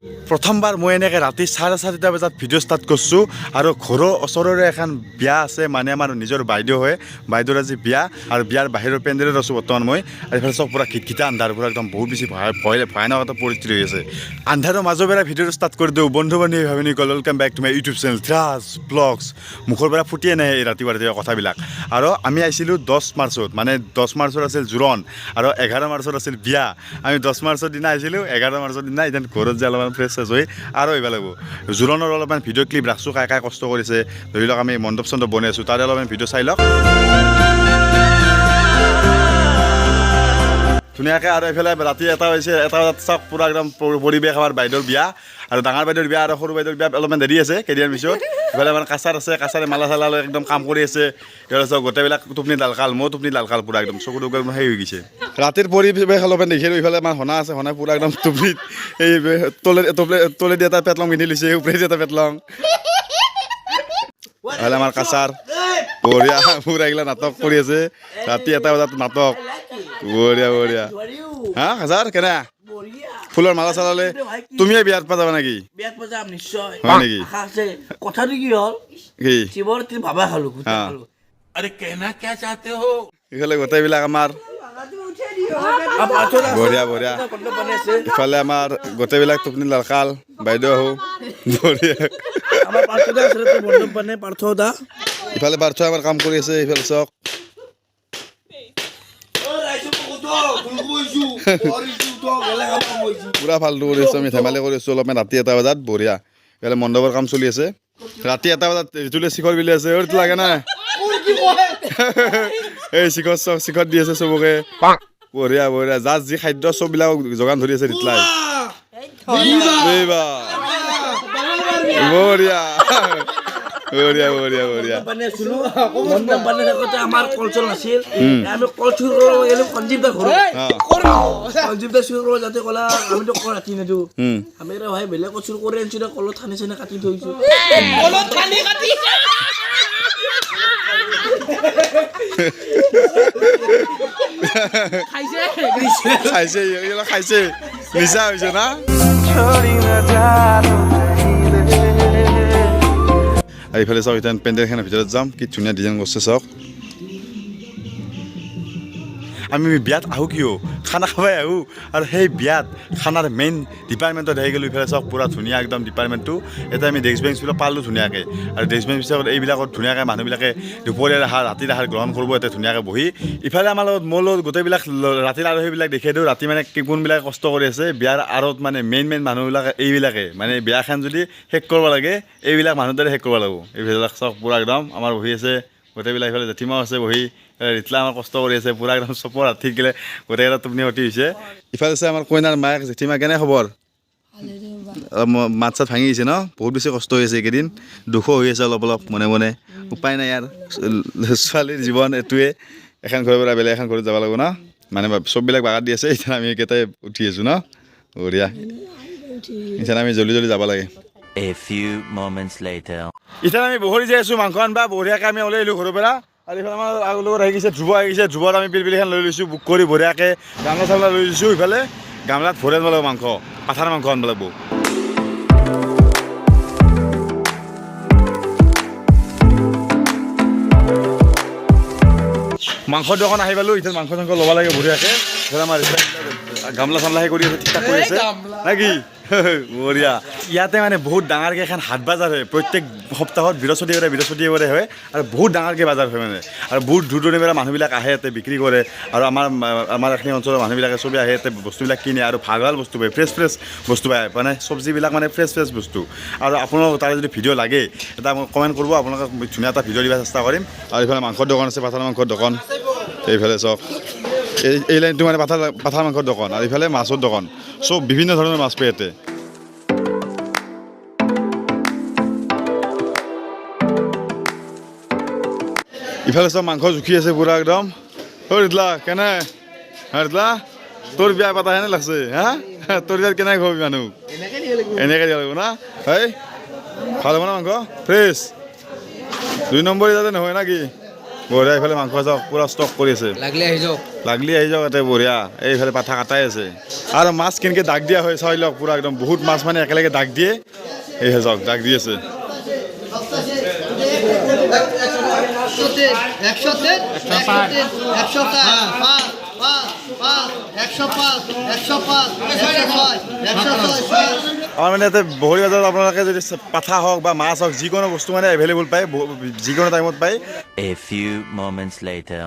প্ৰথমবাৰ মই এনেকৈ ৰাতি 4:30 বজাত ভিডিঅ' ষ্টাৰ্ট কৰিছোঁ আৰু ঘৰৰ ওচৰৰে এখন বিয়া আছে মানে আমাৰ নিজৰ বাইদেউ হয় বাইদেউৰ আজি বিয়া আৰু বিয়াৰ বাহিৰৰ পেণ্ডেলত আছোঁ বৰ্তমান মই আৰু এইফালে চব পূৰা খিটখিটা আন্ধাৰ পূৰা একদম বহুত বেছি ভয়ানক এটা পৰিস্থিতি হৈ আছে আন্ধাৰৰ মাজৰ পৰা ভিডিঅ'টো ষ্টাৰ্ট কৰি দিওঁ বন্ধু বান্ধৱী ভাবিনি কল welcome back to my YouTube channel Dhiraj vlogs মুখৰ পৰা ফুটিয়ে নাহে এই ৰাতিপুৱা কথাবিলাক আৰু আমি আহিছিলোঁ 10 মাৰ্চত মানে 10 মাৰ্চত আছিল জোৰণ আৰু 11 মাৰ্চত আছিল বিয়া আমি 10 মাৰ্চৰ দিনা আহিছিলোঁ 11 মাৰ্চৰ দিনা এতিয়া ঘৰত যে অলপমান ফ্ৰেছ চেছ হৈ আৰু আহিব লাগিব জোৰণৰ অলপমান ভিডিঅ' ক্লিপ ৰাখছোঁ কাই কষ্ট কৰিছে ধৰি লওক আমি মণ্ডপ চণ্ডপ বনাই আছোঁ তাৰে অলপমান ভিডিঅ' চাই লওক ধুনীয়াকৈ আৰু এইফালে ৰাতি এটা হৈছে এটা বজাত চাওক পূৰা একদম পৰিৱেশ আমাৰ বাইদেউৰ বিয়া আৰু ডাঙৰ বাইদেউৰ বিয়া আৰু সৰু বাইদেউৰ বিয়া অলপমান দেৰি আছে কেইদিনৰ পিছত এইফালে মানে কাছাৰ আছে কাছাৰে মালা চালা লৈ একদম কাম কৰি আছে এইফালে চাওক গোটেইবিলাক টোপনি ডালকাল মই টোপনি ডালকাল পূৰা একদম চকু টকু একদম সেই হৈ গৈছে ৰাতিৰ পৰিৱেশ অলপমান দেখিলোঁ ইফালে আমাৰ হনা আছে হনা পূৰা একদম টোপনিত এই তলেদি এটা পেটলং পিন্ধি লৈছে ওপৰেদি এটা পেটলং এইফালে আমাৰ কাছাৰ বঢ়িয়া পূৰা এইগিলা নাটক কৰি আছে ৰাতি 1 বজাত নাটক বঢ়িয়া বঢ়িয়া হা কাছাৰ কেনে ফুলৰ মালা চালালে তুমিয়ে বিয়াত পাবা নেকি বিয়াত পাজাম নিশ্চয় হয় নেকি আশা আছে কথাটো কি হ'ল কি শিৱৰাত্ৰি ভাবা খালো আৰে কেনা क्या चाहते हो ইফালে গোটেইবিলাক আমাৰ বঢ়িয়া বঢ়িয়া ইফালে আমাৰ গোটেইবিলাক টোপনি লালকাল বাইদেউ আহো বঢ়িয়া আমাৰ পাৰ্থদা আছে তো বন্ধু বনে পাৰ্থদা ইফালে পাৰ্থ আমাৰ কাম কৰি আছে ইফালে চক পুৰা ফাল্টু কৰি আছোঁ আমি ধেমালি কৰি আছোঁ অলপমান ৰাতি 1 বজাত বঢ়িয়া ইফালে মণ্ডপৰ কাম চলি আছে ৰাতি 1 বজাত ঋতুলে শিখৰ বিলি আছে অ' লাগে না এই শিখৰ চব শিখৰ দি আছে চবকে বঢ়িয়া বঢ়িয়া যাৰ যি খাদ্য চববিলাক যোগান ধৰি আছে ৰিতলাই বঢ়িয়া বঢ়িয়া বঢ়িয়া বঢ়িয়া বনে শুনো মণ্ডপ বনে থাকোতে আমাৰ কলচল নাছিল আমি কলচল কৰিব গেলো সঞ্জীৱ দা ঘৰ সঞ্জীৱ দা চুৰ কৰিব যাতে কলা আমিতো কল ৰাতি নেদো আমি ৰে ভাই বেলেগ চুৰ কৰি আনছি না কলত থানি চানি কাটি থৈছো কলত থানি কাটি খাইছে এইগুলো খাইছে নিচা হৈছে না আৰু এইফালে চাওক এতিয়া পেণ্ডেলখনৰ ভিতৰত যাম কি ধুনীয়া ডিজাইন কৰিছে চাওক আমি বিয়াত আহোঁ কিয় খানা খাবাই আহোঁ আৰু সেই বিয়াত খানাৰ মেইন ডিপাৰ্টমেণ্টত আহি গ'লোঁ ইফালে চাওক পূৰা ধুনীয়া একদম ডিপাৰ্টমেণ্টটো এতিয়া আমি ডেস্ক বেঞ্চবিলাক পালোঁ ধুনীয়াকৈ আৰু ডেস্ক বেঞ্চবিলাকত এইবিলাকত ধুনীয়াকৈ মানুহবিলাকে দুপৰীয়াৰ আহাৰ ৰাতিৰ আহাৰ গ্ৰহণ কৰিব ইয়াতে ধুনীয়াকৈ বহি ইফালে আমাৰ লগত মোৰ লগত গোটেইবিলাক ৰাতিৰ আলহীবিলাক দেখাই দিওঁ ৰাতি মানে কোনবিলাকে কষ্ট কৰি আছে বিয়াৰ আঁৰত মানে মেইন মানুহবিলাকে এইবিলাকে মানে বিয়াখন যদি শেষ কৰিব লাগে এইবিলাক মানুহৰ দ্বাৰা শেষ কৰিব লাগিব এইবিলাক চাওক পূৰা একদম আমাৰ বহি আছে গোটেইবিলাক ইফালে জেঠীমাও আছে বহি ৰিতলা আমাৰ কষ্ট কৰি আছে পূৰা একদম চপৰ ৰাতি গ'লে গোটেইকেইটা টোপনি সতি হৈছে ইফালে আছে আমাৰ কইনাৰ মায়েক জেঠীমা কেনে খবৰ মাত চাত ভাঙি গৈছে ন বহুত বেছি কষ্ট হৈ আছে এইকেইদিন দুখো হৈ আছে অলপ অলপ মনে মনে উপায় নাই আৰু ছোৱালীৰ জীৱন এইটোৱে এখন ঘৰৰ পৰা বেলেগ এখন ঘৰত যাব লাগিব ন মানে চববিলাক বাগাত দি আছে এতিয়া আমি এইকেইটাই উঠি আছোঁ ন বঢ়িয়া এতিয়া আমি জল্দি জল্দি যাব লাগে A few moments later. এতিয়া আমি বহৰি যাই আছোঁ মাংস আনবা বঢ়িয়াকৈ আমি ওলাই আহিলোঁ ঘৰৰ পৰা আৰু এইফালে আমাৰ লগত আহি গৈছে ধ্ৰুৱ আহি গৈছে ধ্ৰুৱত আমি পিলপিলিখন লৈ লৈছোঁ বুক কৰি বঢ়িয়াকৈ গামলা চামলা লৈ লৈছোঁ ইফালে গামলাত ভৰাই আনিব লাগিব মাংস পাঠাৰ মাংস আনিব লাগিব মাংসৰ দোকান আহি পালোঁ এতিয়া মাংস চাংস ল'ব লাগে বঢ়িয়াকৈ আমাৰ গামলা চামলা সেই কৰি আছে ঠিক ঠাক কৰি আছে নে কি বঢ়িয়া ইয়াতে মানে বহুত ডাঙৰকৈ এখন হাট বজাৰ হয় প্ৰত্যেক সপ্তাহত বৃহস্পতিবাৰে হয় আৰু বহুত ডাঙৰকৈ বজাৰ হয় মানে আৰু বহুত দূৰ দূৰণিৰ পৰা মানুহবিলাক আহে ইয়াতে বিক্ৰী কৰে আৰু আমাৰ এইখিনি অঞ্চলৰ মানুহবিলাকে চবেই আহে ইয়াতে বস্তুবিলাক কিনে আৰু ভাল ভাল বস্তু পায় ফ্ৰেছ বস্তু পায় মানে চব্জিবিলাক মানে ফ্ৰেছ বস্তু আৰু আপোনালোকক তাৰে যদি ভিডিঅ' লাগে এটা মোক কমেণ্ট কৰিব আপোনালোকক ধুনীয়া এটা ভিডিঅ' দিবলৈ চেষ্টা কৰিম আৰু এইফালে মাংসৰ দোকান আছে পাঠাৰ মাংসৰ দোকান এইফালে চাওক এই লাইনটো মানে পাঠাৰ মাংসৰ দোকান আৰু এইফালে মাছৰ দোকান চব বিভিন্ন ধৰণৰ মাছ পায় ইয়াতে ইফালে চব মাংস জুখি আছে পূৰা একদম অ' ৰিতলা কেনে ৰিতলা তোৰ বিয়া পাতা হেনে লাগছে হা তোৰ বিয়াত কেনেকৈ খোৱাবি মানুহ এনেকৈ দিব লাগিব না হয় ভাল হ'ব না মাংস ফ্ৰেছ 2 নম্বৰ যাতে নহয় না কি বঢ়িয়া এইফালে মাংস চাওক পুৰা ষ্টক কৰি আছে লাগলি আহি যাওক লাগলি আহি যাওক ইয়াতে বঢ়িয়া এইফালে পাঠা কাটাই আছে আৰু মাছ কেনেকৈ দাগ দিয়া হয় চাই লওক পুৰা একদম বহুত মাছ মানে একেলগে দাগ দিয়ে এইহে চাওক দাগ দি আছে আমাৰ মানে ইয়াতে বহৰী বজাৰত আপোনালোকে যদি পাঠা হওক বা মাছ হওক যিকোনো বস্তু মানে এভেইলেবল পায় যিকোনো টাইমত পায় A few moments later.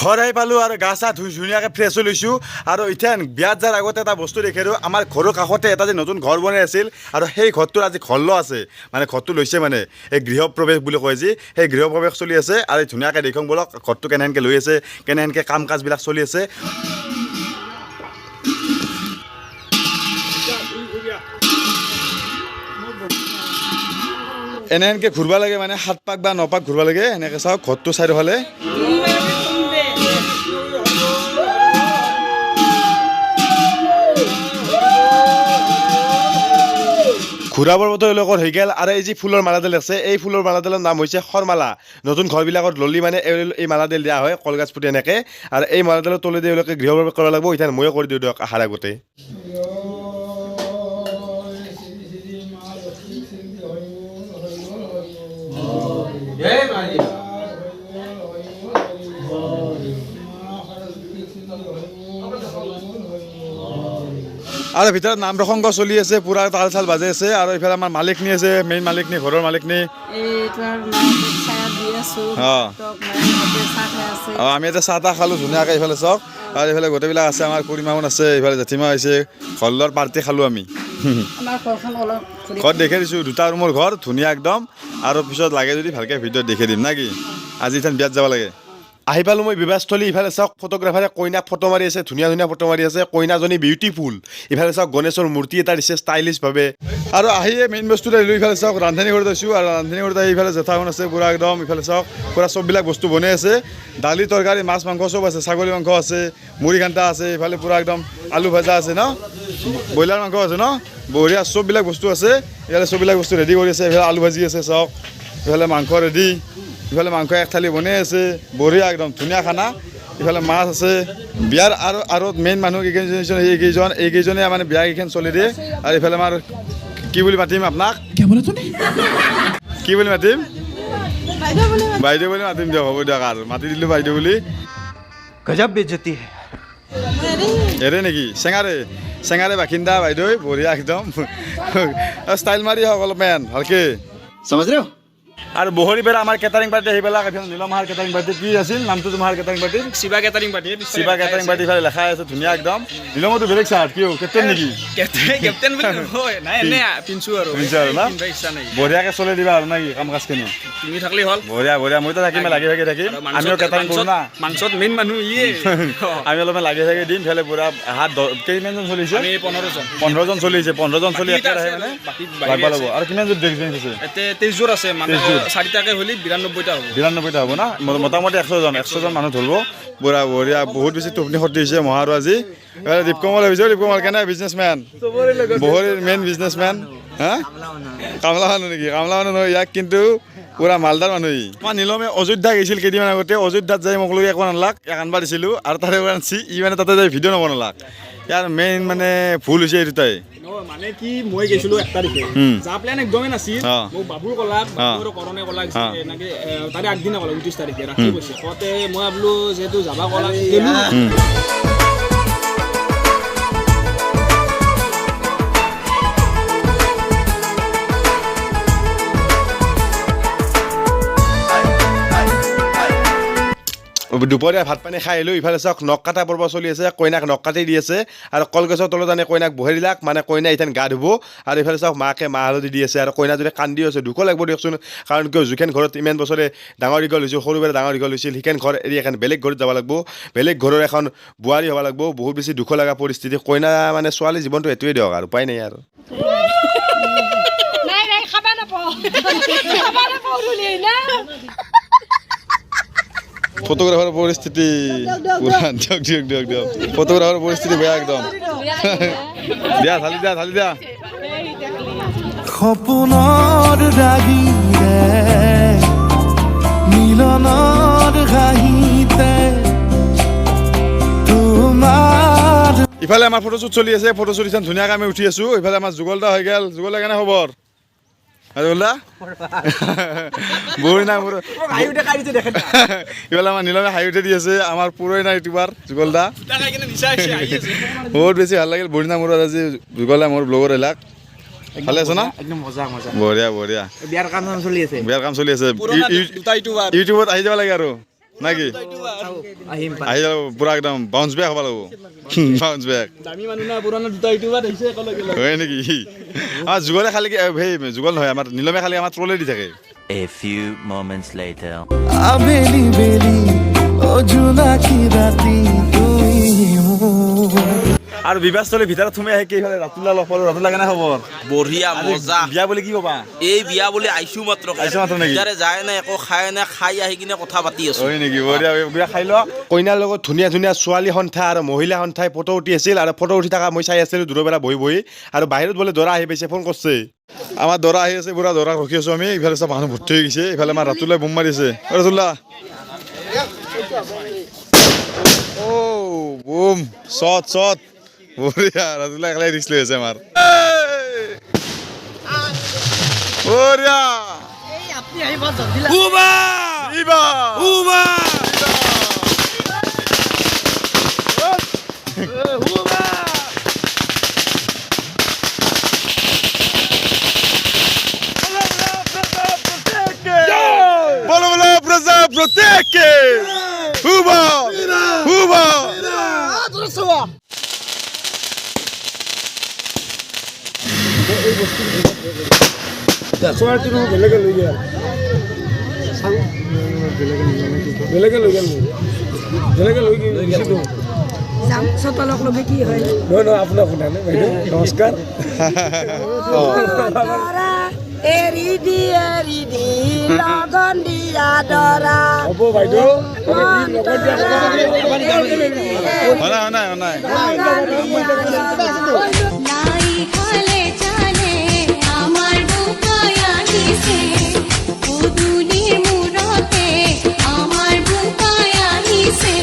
ঘৰ আহি পালোঁ আৰু গা চা ধুই ধুনীয়াকৈ ফ্ৰেছ হৈ লৈছোঁ আৰু এতিয়া বিয়াত যোৱাৰ আগতে এটা বস্তু দেখিলোঁ আমাৰ ঘৰৰ কাষতে এটা যে নতুন ঘৰ বনাই আছিল আৰু সেই ঘৰটোৰ আজি ঘৰ লোৱা আছে মানে ঘৰটো লৈছে মানে এই গৃহপ্ৰৱেশ বুলি কয় যি সেই গৃহপ্ৰৱেশ চলি আছে আৰু ধুনীয়াকৈ দেখোঁ বলক ঘৰটো কেনেহেনকৈ লৈ আছে কেনেহেনকৈ কাম কাজবিলাক চলি আছে এনেহেনকৈ ঘূৰিব লাগে মানে 7 পাক বা 9 পাক ঘূৰিব লাগে এনেকৈ চাওক ঘৰটো চাইডৰ ফালে ঘূৰাবৰ বতৰ এওঁলোকৰ হৈ গ'ল আৰু এই যি ফুলৰ মালাডাল আছে এই ফুলৰ মালাডালৰ নাম হৈছে শৰমালা নতুন ঘৰবিলাকত ললি মানে এই মালাডাল দিয়া হয় কলগছ পুতি এনেকৈ আৰু এই মালাডালৰ তলেদি এওঁলোকে গৃহপ্ৰৱেশ কৰিব লাগিব এতিয়া ময়ো কৰি দিওঁ দিয়ক আহাৰ আগতে আৰু ভিতৰত নাম প্ৰসংগ চলি আছে পুৰা তাল চাল বাজে আছে আৰু এইফালে আমাৰ মালিকনী আছে মেইন মালিকনী ঘৰৰ মালিকনী আমি এতিয়া চাহ তাহ খালোঁ ধুনীয়াকৈ এইফালে চাওক আৰু এইফালে গোটেইবিলাক আছে আমাৰ খুৰীমাহঁত আছে এইফালে জেঠীমা হৈছে ঘৰৰ পাৰ্টি খালোঁ আমি ঘৰত দেখাই দিছোঁ 2টা ৰুমৰ ঘৰ ধুনীয়া একদম আৰু পিছত লাগে যদি ভালকৈ ভিডিঅ'ত দেখাই দিম না কি আজি এতিয়া বিয়াত যাব লাগে আহি পালোঁ মই বিবাহস্থলী ইফালে চাওক ফটোগ্ৰাফাৰে কইনাক ফটো মাৰি আছে ধুনীয়া ধুনীয়া ফটো মাৰি আছে কইনাজনী বিউটিফুল ইফালে চাওক গণেশৰ মূৰ্তি এটা দিছে ষ্টাইলিছভাৱে আৰু আহিয়ে মেইন বস্তুটো লৈ ইফালে চাওক ৰান্ধনি ঘৰত আছোঁ আৰু ৰান্ধনি ঘৰত আহি ইফালে জেঠাখন আছে পুৰা একদম ইফালে চাওক পুৰা চববিলাক বস্তু বনাই আছে দালি তৰকাৰী মাছ মাংস চব আছে ছাগলী মাংস আছে মুড়ি ঘাণ্টা আছে ইফালে পুৰা একদম আলু ভাজা আছে ন ব্ৰইলাৰ মাংস আছে ন বঢ়িয়া চববিলাক বস্তু আছে ইফালে চববিলাক বস্তু ৰেডি কৰি আছে ইফালে আলু ভাজি আছে চাওক ইফালে মাংস ৰেডি ইফালে মাংস এক থালি বনাই আছে বঢ়িয়া একদম ধুনীয়া খানা ইফালে মাছ আছে বিয়াৰ আৰু মেইন মানুহ এইকেইজনে মানে বিয়া কেইখন চলি দিয়ে আৰু ইফালে আমাৰ কি বুলি মাতিম আপোনাক কি বুলি মাতিম বাইদেউ বুলি মাতিম দিয়ক হ'ব দিয়ক আৰু মাতি দিলোঁ বাইদেউ বুলি গজব বেজতি এৰে নেকি চেঙাৰে বাসিন্দা বাইদেউ বঢ়িয়া একদম ষ্টাইল মাৰি হওক অলপমান ভালকৈ আৰু বহৰী বেলা আমাৰ কেটাৰিং পাৰ্টি আহি পেলাই নীলমাহাৰ কেটাৰিং পাৰ্টি কি আছিল নামটো তোমাৰ কেটাৰিং পাৰ্টিৰ শিৱা কেটাৰিং পাৰ্টি ইফালে লেখা আছে ধুনীয়া একদম নীলমতো বেলেগ চাৰ্ট কিয় কেপ্টেইন নেকি বঢ়িয়াকৈ চলাই দিবা আৰু নাকি কাম কাজখিনি বঢ়িয়া মইতো থাকিম লাগি ভাগি থাকিম আমিও কেটাৰিং কৰোঁ না মাংসত মেইন মানুহ আমি অলপমান লাগি ভাগি দিম ইফালে পুৰা হাত কেইমানজন চলিছে 15জন চলিছে 15জন চলি একে আহে মানে লাগবা লাগিব আৰু কিমানজন ডেস্ক বেঞ্চ আছে 23 আছে 4টাকে হ'লে 92টা হ'ব না মোটামুটি 100জন মানুহ ধৰিব পুৰা বঢ়িয়া বহুত বেছি টোপনি ক্ষতি হৈছে মহাৰো আজি দীপকমল ভাবিছোঁ দীপকমল কেনে বিজনেছমেন বহৰীৰ মেইন বিজনেছমেন হা কামলা মানুহ নেকি কামলা মানুহ নহয় ইয়াক কিন্তু পুৰা মালদাৰ মানুহ আমাৰ নীলমে অযোধ্যা গৈছিল কেইদিনমান আগতে অযোধ্যাত যাই মোক লৈ একো নালাগ আনবা দিছিলোঁ আৰু তাৰে আনছি মানে তাতে যাই ভিডিঅ' নবনালাক ইয়াৰ মেইন মানে ভুল হৈছে এই দুটাই মানে কি মই গৈছিলোঁ 1 তাৰিখে যা প্লেন একদমেই নাছিল মোক বাবুৰ ক'লাক বাবুৰ কৰণে ক'লাক এনেকৈ তাৰে আগদিনা ক'লাক 29 তাৰিখে ৰাতি কৈছে কওঁতে মই ভাবিলোঁ যিহেতু যাবা ক'লাক দুপৰীয়া ভাত পানী খাই আহিলোঁ ইফালে চাওক নখ কাটা পৰ্ব চলি আছে কইনাক নখ কাটি দি আছে আৰু কলগছৰ তলত আনি কইনাক বহাই দিলাক মানে কইনা ইথান গা ধুব আৰু ইফালে চাওক মাকে মাহ হালধি দি আছে আৰু কইনা যদি কান্দি আছে দুখ লাগিব দিয়কচোন কাৰণ কিয় যিখন ঘৰত ইমান বছৰে ডাঙৰ দীঘল হৈছিল সৰুবাৰে ডাঙৰ দীঘল হৈছিল সিখন ঘৰ এৰি এখন বেলেগ ঘৰত যাব লাগিব বেলেগ ঘৰৰ এখন বোৱাৰী হ'ব লাগিব বহুত বেছি দুখ লগা পৰিস্থিতি কইনা মানে ছোৱালী জীৱনটো এইটোৱে দিয়ক আৰু উপায় নাই আৰু ফটোগ্ৰাফাৰৰ পৰিস্থিতি দিয়ক ফটোগ্ৰাফাৰৰ পৰিস্থিতি বেয়া একদম দিয়া ঢালি দিয়া সপোনৰ ৰাগিৰে মিলনৰ ঘাঁহিতে তোমাৰ ইফালে আমাৰ ফটোশ্বুট চলি আছে ফটোশ্বুট ইমান ধুনীয়াকৈ আমি উঠি আছোঁ ইফালে আমাৰ যুগলদা হৈ গ'ল যুগলদা কেনে খবৰ যুগলদা বহি নাই মোৰ ইফালে আমাৰ নীলমে হাঁহি উঠি দি আছে আমাৰ পুৰণা ইউটিউবাৰ যুগলদা বহুত বেছি ভাল লাগিল বহি নাই মোৰ আজি যুগলে মোৰ ব্লগৰ এলাক ভালে আছে না একদম মজা মজা বঢ়িয়া বঢ়িয়া বিয়াৰ কাম চলি আছে বিয়াৰ কাম চলি আছে ইউটিউবত আহি যাব লাগে আৰু নাকি আহিম আহি যাব পুৰা একদম বাউন্স বেক হ'ব লাগিব বাউন্স বেক দামী মানুহ না পুৰণা দুটা ইউটিউবাৰ আহিছে একেলগে হয় নেকি আমাৰ যুগলে খালি সেই যুগল নহয় আমাৰ নীলমে খালি আমাৰ ট্ৰলে দি থাকে A few moments later. আবেলি বেলি অ জোনাকি ৰাতি তুমি মোৰ আৰু বিবাহস্থলীৰ ভিতৰত সোমাই আহে কি হ'লে ৰাতুলা লগ পালোঁ ৰাতুলা কেনে খবৰ বঢ়িয়া মজা বিয়া বুলি কি ক'বা এই বিয়া বুলি আহিছো মাত্ৰ আহিছো মাত্ৰ নেকি? ইয়াৰে যায় নাই একো খাই নাই খাই আহি কিনে কথা পাতি আছো হয় নেকি বঢ়িয়া বিয়া খাই লোৱা কইনাৰ লগত ধুনীয়া ধুনীয়া ছোৱালী সন্থা আৰু মহিলা সন্থাই ফটো উঠি আছিল আৰু ফটো উঠি থকা মই চাই আছিলোঁ দূৰৰ পৰা বহি বহি আৰু বাহিৰত বোলে দৰা আহি পাইছে ফোন কৰছে আমাৰ দৰা আহি আছে পুৰা দৰা ৰখি আছোঁ আমি ইফালে চব মানুহ ভৰ্তি হৈ গৈছে ইফালে আমাৰ ৰাতুলাই বোম মাৰিছে ৰাতুলা বুম শ্বট শ্বট বঢ়িয়া ৰাতুলা একেলাই ৰিক্স লৈ আছে আমাৰ বঢ়িয়া ইবা Bolo bolo brasa protege Huba Huba চতলক লগে কি হয় এৰি দি লগন দিয়া দৰা হ'ব বাইদেউ নাই নাই নাই হলে চলে আমার বুকায় আনিছে পুদুলির মুরতে আমার বুকায় আনিছে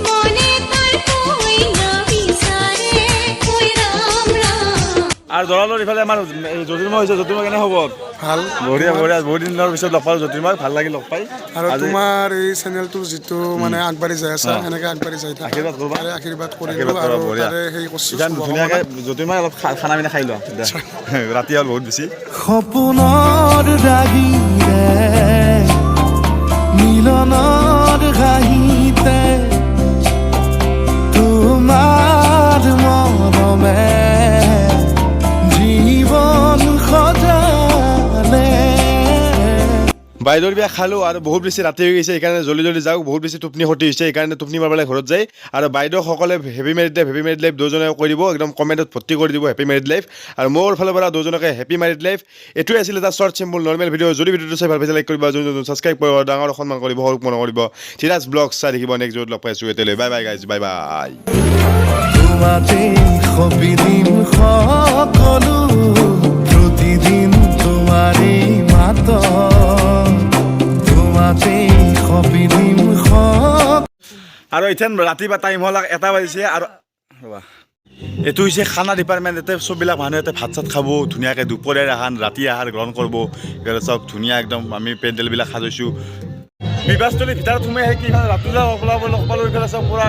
মনে তার কই না বিচারে কই রাম রাম আৰু দৰালৰ ইফালে আমাৰ জ্যোতিৰ্ময় হৈছে জ্যোতিৰ্ময় কেনে খবৰ ভাল বঢ়িয়া বঢ়িয়া বহুত দিনৰ পিছত লগ পালোঁ জ্যোতিৰ্ময় ভাল লাগিল লগ পাই আৰু তোমাৰ এই চেনেলটোৰ যিটো মানে আগবাঢ়ি যাই আছে এনেকৈ আগবাঢ়ি যাই থাকে আশীৰ্বাদ কৰবা তাৰে আশীৰ্বাদ কৰিলোঁ আশীৰ্বাদ আৰু কৰবা, বঢ়িয়া। তাৰে সেই কৈছোঁ ইমান ধুনীয়াকৈ জ্যোতিৰ্ময় অলপ খানা পিনা খাই লোৱা ৰাতি হ'ল বহুত বেছি সপোনৰ ৰাগিৰে মিলনৰ ঘাঁহিতে তোমাৰ মৰমে জীৱন সজালে বাইদেউৰ বিয়া খালোঁ আৰু বহুত বেছি ৰাতি হৈ গৈছে সেইকাৰণে জল্দি জল্দি যাওঁ বহুত বেছি টোপনি ক্ষতি হৈছে সেইকাৰণে টোপনি মাৰিবলৈ ঘৰত যায় আৰু বাইদেউসকলে হেপী মেৰিড লাইফ দুজনে কৈ দিব একদম কমেণ্টত ভৰ্তি কৰি দিব হেপী মেৰিড লাইফ আৰু মোৰ ফালৰ পৰা দুজনকে হেপী মেৰিড লাইফ এইটোৱে আছিল এটা শ্বৰ্ট চিম্পল নৰ্মেল ভিডিঅ' যদি ভিডিঅ'টো চাই ভাল পাইছে লাইক কৰিব যোন ছাবস্ক্ৰাইব কৰিব ডাঙৰ সন্মান কৰিব সৰুক মন কৰিব ধীৰাজ ব্লগ চাই থাকিব নেক্সট ভিডিঅ'ত লগ পাইছোঁ এতিয়ালৈ bye bye guys bye bye তোমাতেই সপিদিন সকলো প্ৰতিদিন তোমাৰেই মাত তোমাতেই সপিদিন আৰু এতিয়া ৰাতিপুৱা টাইম হ'ল এটা বাজিছে আৰু ৰ'বা এইটো হৈছে খানা ডিপাৰ্টমেণ্ট ইয়াতে চববিলাক মানুহে ইয়াতে ভাত চাত খাব ধুনীয়াকৈ দুপৰীয়াৰ আহাৰ ৰাতি আহাৰ গ্ৰহণ কৰিব ইয়াতে চব ধুনীয়া একদম আমি পেণ্ডেলবিলাক সাজৈছোঁ বিবাহস্থলীৰ ভিতৰত সোমাই আহে কি ৰাতিপুৱা লগ পালোঁ এইফালে চব পূৰা